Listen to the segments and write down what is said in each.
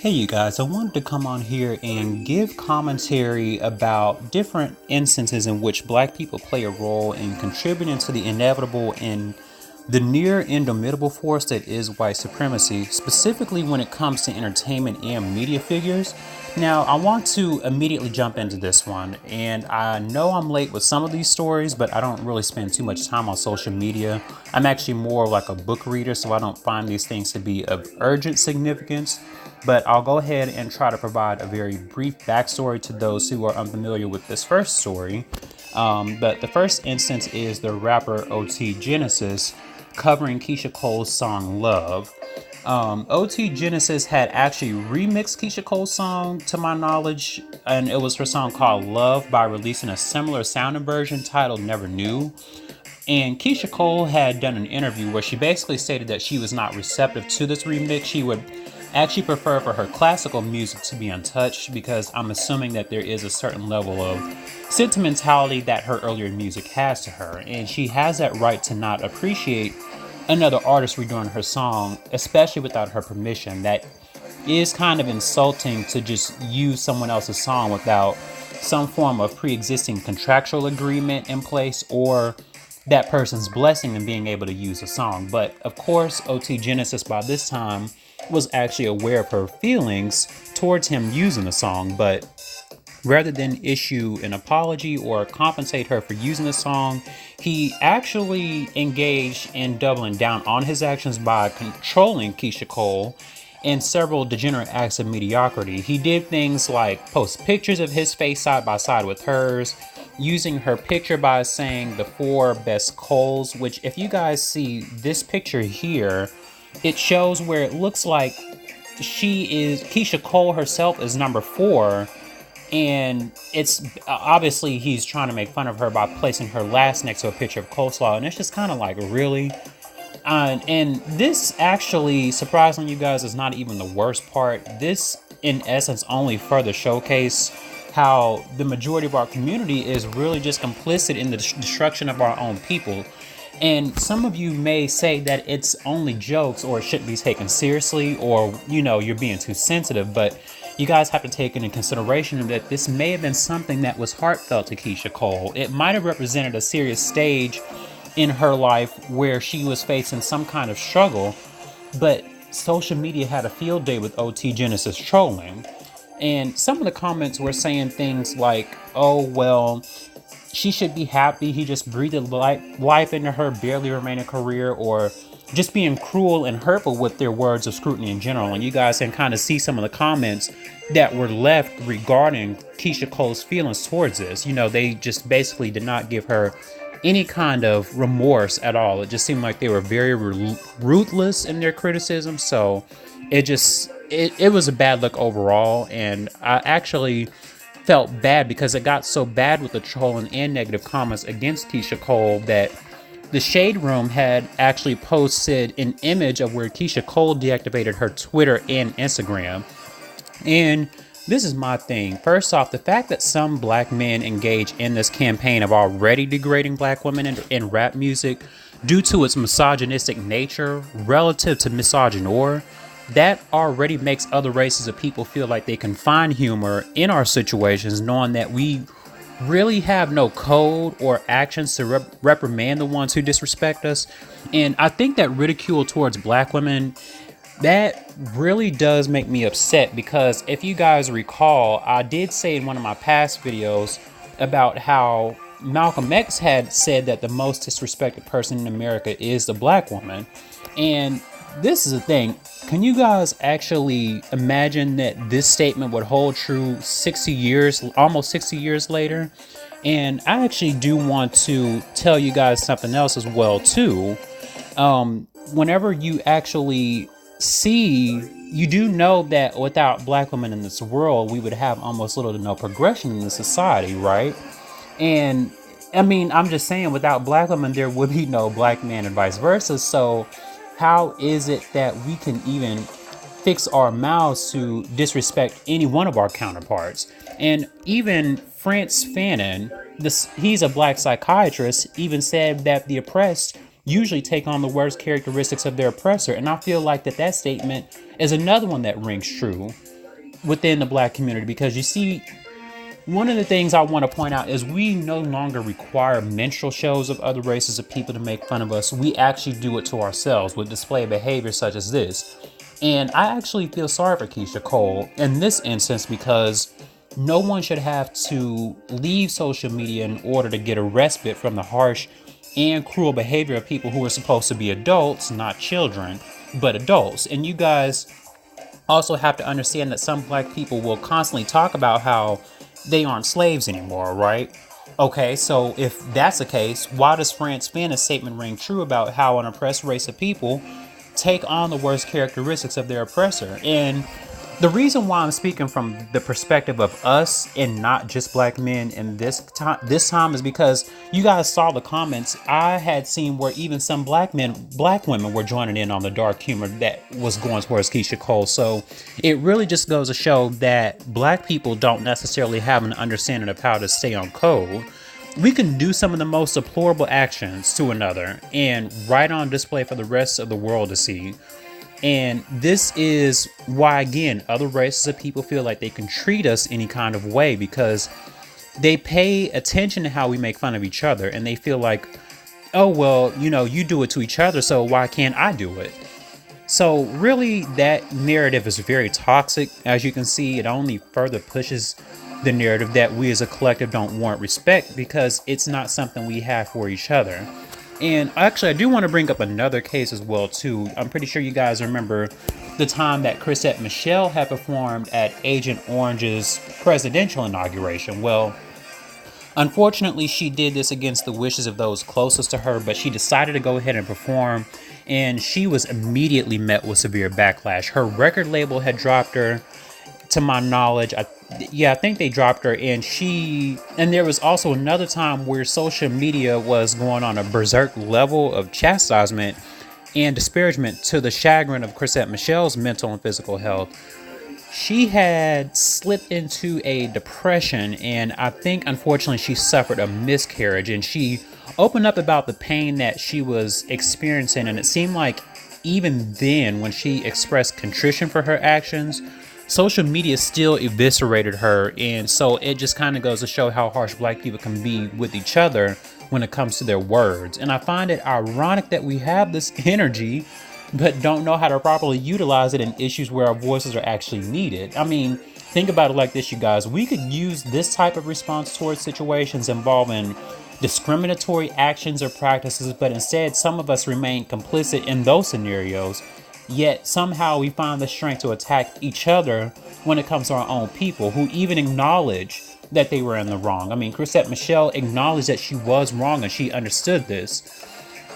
Hey you guys, I wanted to come on here and give commentary about different instances in which black people play a role in contributing to the inevitable and the near indomitable force that is white supremacy, specifically when it comes to entertainment and media figures. Now, I want to immediately jump into this one, and I know I'm late with some of these stories, but I don't really spend too much time on social media. I'm actually more like a book reader, so I don't find these things to be of urgent significance. But I'll go ahead and try to provide a very brief backstory to those who are unfamiliar with this first story. But the first instance is the rapper OT Genesis covering Keisha Cole's song Love. OT Genesis had actually remixed Keisha Cole's song, to my knowledge, and it was her song called Love by releasing a similar sounding version titled Never Knew. And Keisha Cole had done an interview where she basically stated that she was not receptive to this remix. She would actually prefer for her classical music to be untouched because I'm assuming that there is a certain level of sentimentality that her earlier music has to her, and she has that right to not appreciate another artist redoing her song, especially without her permission. That is kind of insulting to just use someone else's song without some form of pre-existing contractual agreement in place or that person's blessing in being able to use a song. But of course, OT Genesis by this time was actually aware of her feelings towards him using the song, but rather than issue an apology or compensate her for using the song, he actually engaged in doubling down on his actions by controlling Keisha Cole in several degenerate acts of mediocrity. He did things like post pictures of his face side by side with hers, using her picture by saying the four best Coles, which if you guys see this picture here, it shows where it looks like Keisha Cole herself is number 4, and it's obviously he's trying to make fun of her by placing her last next to a picture of coleslaw, and it's just kind of like, really? And this actually, surprisingly, you guys, is not even the worst part. This, in essence, only further showcase how the majority of our community is really just complicit in the destruction of our own people. And some of you may say that it's only jokes or it shouldn't be taken seriously, or, you're being too sensitive, but you guys have to take into consideration that this may have been something that was heartfelt to Keisha Cole. It might have represented a serious stage in her life where she was facing some kind of struggle, but social media had a field day with OT Genesis trolling. And some of the comments were saying things like, oh, well, she should be happy he just breathed life into her barely remaining career, or just being cruel and hurtful with their words of scrutiny in general. And you guys can kind of see some of the comments that were left regarding Keisha Cole's feelings towards this. They just basically did not give her any kind of remorse at all. It just seemed like they were very ruthless in their criticism. So it was a bad look overall. And I actually felt bad because it got so bad with the trolling and negative comments against Keisha Cole that the Shade Room had actually posted an image of where Keisha Cole deactivated her Twitter and Instagram. And this is my thing. First off, the fact that some black men engage in this campaign of already degrading black women in rap music due to its misogynistic nature relative to misogynoir, that already makes other races of people feel like they can find humor in our situations, knowing that we really have no code or actions to reprimand the ones who disrespect us. And I think that ridicule towards black women, that really does make me upset, because if you guys recall, I did say in one of my past videos about how Malcolm X had said that the most disrespected person in America is the black woman. And this is the thing. Can you guys actually imagine that this statement would hold true almost 60 years later? And I actually do want to tell you guys something else as well, too. Whenever you actually you do know that without black women in this world, we would have almost little to no progression in the society, right? And I mean, I'm just saying, without black women, there would be no black man and vice versa. So how is it that we can even fix our mouths to disrespect any one of our counterparts? And even France Fanon, he's a black psychiatrist, even said that the oppressed usually take on the worst characteristics of their oppressor. And I feel like that statement is another one that rings true. within the black community, because you see, one of the things I want to point out is we no longer require minstrel shows of other races of people to make fun of us. We actually do it to ourselves with display behavior such as this. And I actually feel sorry for Keisha Cole in this instance, because no one should have to leave social media in order to get a respite from the harsh and cruel behavior of people who are supposed to be adults, not children, but adults. And you guys also have to understand that some black people will constantly talk about how they aren't slaves anymore, right? Okay, so if that's the case, why does France Fanon's statement ring true about how an oppressed race of people take on the worst characteristics of their oppressor? And the reason why I'm speaking from the perspective of us and not just black men in this time is because you guys saw the comments I had seen where even some black women were joining in on the dark humor that was going towards Keisha Cole. So it really just goes to show that black people don't necessarily have an understanding of how to stay on code. We can do some of the most deplorable actions to another and right on display for the rest of the world to see. And this is why, again, other races of people feel like they can treat us any kind of way, because they pay attention to how we make fun of each other, and they feel like, oh, well, you do it to each other, so why can't I do it? So really, that narrative is very toxic. As you can see, it only further pushes the narrative that we as a collective don't warrant respect, because it's not something we have for each other. And actually, I do want to bring up another case as well, too. I'm pretty sure you guys remember the time that Chrisette Michele had performed at Agent Orange's presidential inauguration. Well, unfortunately, she did this against the wishes of those closest to her, but she decided to go ahead and perform, and she was immediately met with severe backlash. Her record label had dropped her, to my knowledge. I think they dropped her, and there was also another time where social media was going on a berserk level of chastisement and disparagement to the chagrin of Chrisette Michele's mental and physical health. She had slipped into a depression, and I think unfortunately she suffered a miscarriage, and she opened up about the pain that she was experiencing, and it seemed like even then, when she expressed contrition for her actions, social media still eviscerated her. And so it just kind of goes to show how harsh black people can be with each other when it comes to their words. And I find it ironic that we have this energy but don't know how to properly utilize it in issues where our voices are actually needed. I mean, think about it like this, you guys. We could use this type of response towards situations involving discriminatory actions or practices, but instead some of us remain complicit in those scenarios. Yet somehow we find the strength to attack each other when it comes to our own people, who even acknowledge that they were in the wrong. I mean, Chrisette Michele acknowledged that she was wrong and she understood this.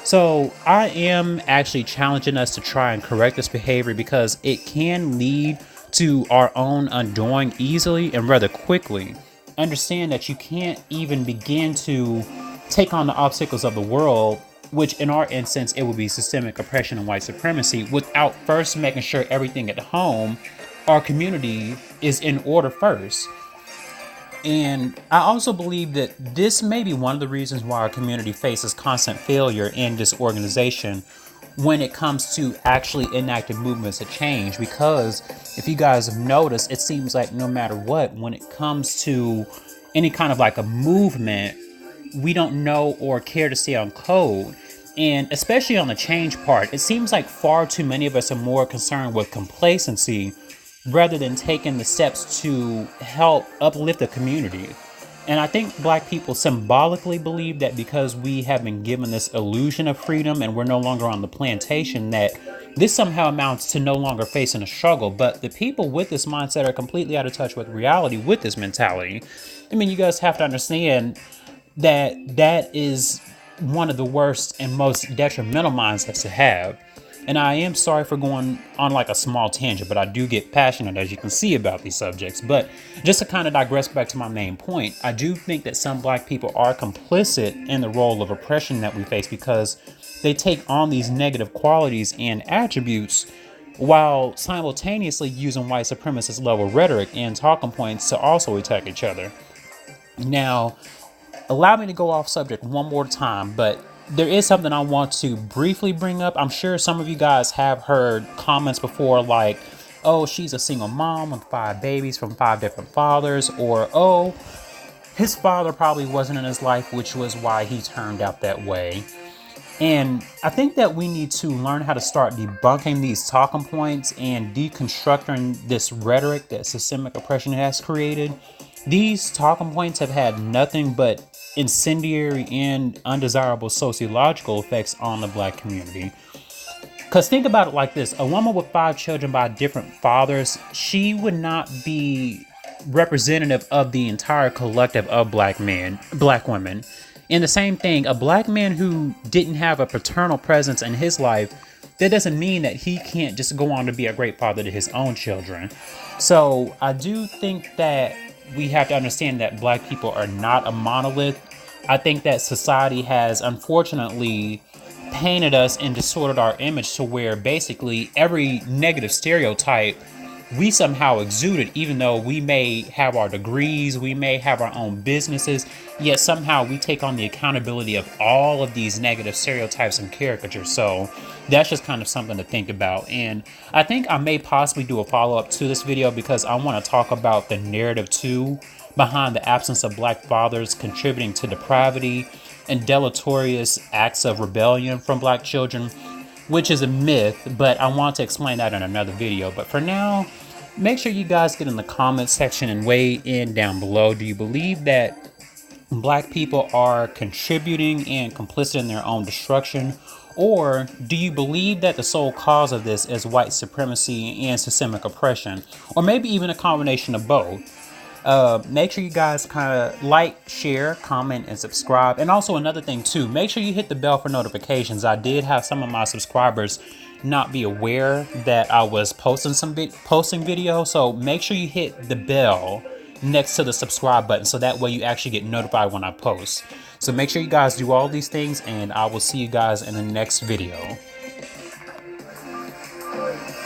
So I am actually challenging us to try and correct this behavior, because it can lead to our own undoing easily and rather quickly. Understand that you can't even begin to take on the obstacles of the world, which in our instance, it would be systemic oppression and white supremacy, without first making sure everything at home, our community, is in order first. And I also believe that this may be one of the reasons why our community faces constant failure and disorganization when it comes to actually enacting movements of change. Because if you guys have noticed, it seems like no matter what, when it comes to any kind of like a movement, we don't know or care to stay on code. And especially on the change part, it seems like far too many of us are more concerned with complacency rather than taking the steps to help uplift the community. And I think black people symbolically believe that because we have been given this illusion of freedom and we're no longer on the plantation, that this somehow amounts to no longer facing a struggle. But the people with this mindset are completely out of touch with reality with this mentality. I mean, you guys have to understand that that is one of the worst and most detrimental mindsets to have. And I am sorry for going on like a small tangent, but I do get passionate, as you can see, about these subjects. But just to kind of digress back to my main point, I do think that some black people are complicit in the role of oppression that we face, because they take on these negative qualities and attributes while simultaneously using white supremacist level rhetoric and talking points to also attack each other. Now, allow me to go off subject one more time, but there is something I want to briefly bring up. I'm sure some of you guys have heard comments before like, oh, she's a single mom with 5 babies from 5 different fathers, or oh, his father probably wasn't in his life, which was why he turned out that way. And I think that we need to learn how to start debunking these talking points and deconstructing this rhetoric that systemic oppression has created. These talking points have had nothing but incendiary and undesirable sociological effects on the Black community. Because think about it like this: a woman with 5 children by different fathers, she would not be representative of the entire collective of Black men, Black women. And the same thing, a Black man who didn't have a paternal presence in his life, that doesn't mean that he can't just go on to be a great father to his own children. So I do think that we have to understand that Black people are not a monolith. I think that society has unfortunately painted us and distorted our image to where basically every negative stereotype we somehow exuded, even though we may have our degrees, we may have our own businesses, yet somehow we take on the accountability of all of these negative stereotypes and caricatures. So that's just kind of something to think about. And I think I may possibly do a follow-up to this video because I want to talk about the narrative too behind the absence of Black fathers contributing to depravity and deleterious acts of rebellion from Black children, which is a myth, but I want to explain that in another video. But for now, make sure you guys get in the comment section and weigh in down below. Do you believe that Black people are contributing and complicit in their own destruction? Or do you believe that the sole cause of this is white supremacy and systemic oppression? Or maybe even a combination of both? Make sure you guys kind of like, share, comment, and subscribe. And also another thing too, make sure you hit the bell for notifications. I did have some of my subscribers not be aware that I was posting video, so make sure you hit the bell next to the subscribe button so that way you actually get notified when I post. So make sure you guys do all these things, and I will see you guys in the next video.